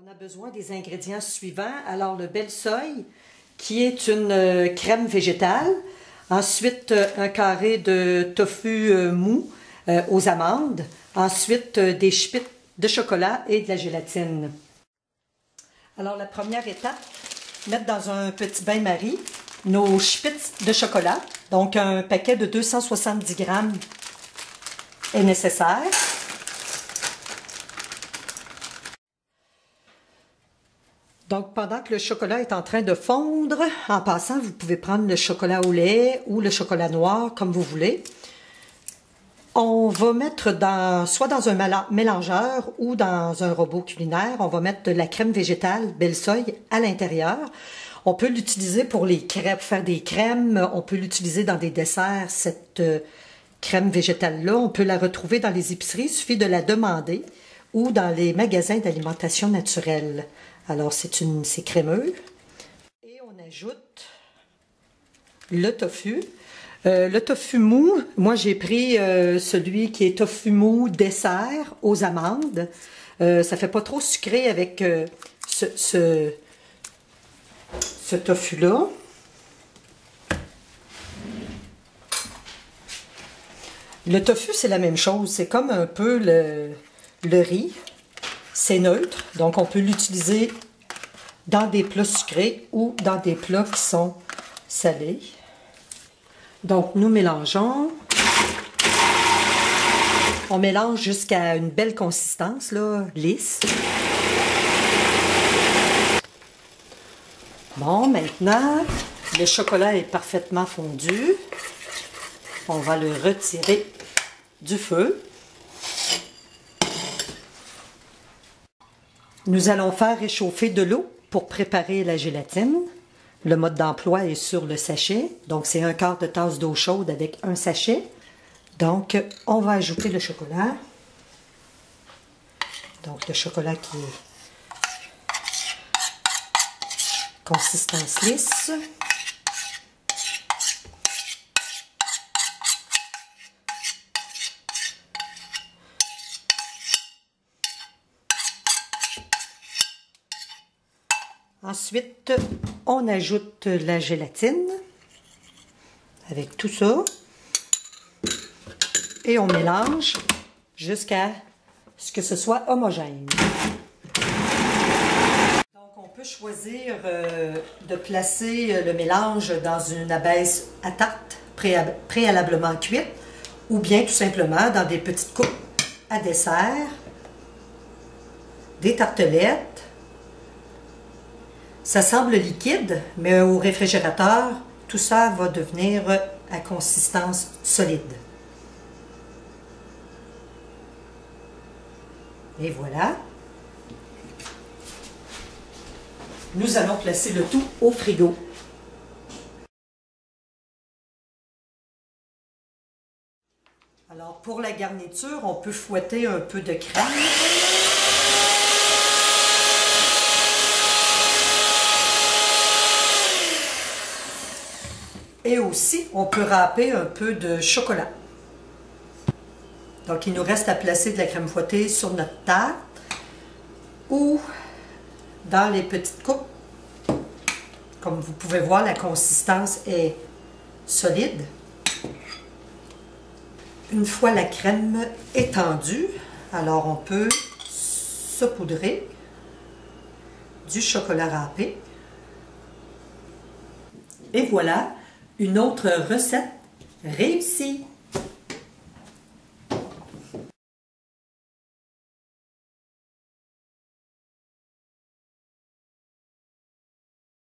On a besoin des ingrédients suivants. Alors, le bel soy, qui est une crème végétale. Ensuite, un carré de tofu mou aux amandes. Ensuite, des chippies de chocolat et de la gélatine. Alors, la première étape, mettre dans un petit bain-marie nos chippies de chocolat. Donc, un paquet de 270 grammes est nécessaire. Donc, pendant que le chocolat est en train de fondre, en passant, vous pouvez prendre le chocolat au lait ou le chocolat noir, comme vous voulez. On va mettre soit dans un mélangeur ou dans un robot culinaire, on va mettre de la crème végétale Bel Soy à l'intérieur. On peut l'utiliser pour faire des crèmes, on peut l'utiliser dans des desserts, cette crème végétale-là. On peut la retrouver dans les épiceries, il suffit de la demander, ou dans les magasins d'alimentation naturelle. Alors, c'est crémeux. Et on ajoute le tofu. Le tofu mou, moi j'ai pris celui qui est tofu mou dessert aux amandes. Ça fait pas trop sucré avec ce tofu-là. Le tofu, c'est la même chose. C'est comme un peu le riz. C'est neutre, donc on peut l'utiliser dans des plats sucrés ou dans des plats qui sont salés. Donc, nous mélangeons. On mélange jusqu'à une belle consistance, là, lisse. Bon, maintenant, le chocolat est parfaitement fondu. On va le retirer du feu. Nous allons faire réchauffer de l'eau pour préparer la gélatine. Le mode d'emploi est sur le sachet. Donc, c'est 1/4 de tasse d'eau chaude avec un sachet. Donc, on va ajouter le chocolat. Donc, le chocolat qui est consistance lisse. Ensuite, on ajoute la gélatine avec tout ça et on mélange jusqu'à ce que ce soit homogène. Donc, on peut choisir de placer le mélange dans une abaisse à tarte préalablement cuite ou bien tout simplement dans des petites coupes à dessert, des tartelettes. Ça semble liquide, mais au réfrigérateur, tout ça va devenir à consistance solide. Et voilà. Nous allons placer le tout au frigo. Alors, pour la garniture, on peut fouetter un peu de crème. Et aussi, on peut râper un peu de chocolat. Donc, il nous reste à placer de la crème fouettée sur notre tarte ou dans les petites coupes. Comme vous pouvez voir, la consistance est solide. Une fois la crème étendue, alors on peut saupoudrer du chocolat râpé. Et voilà! Une autre recette réussie!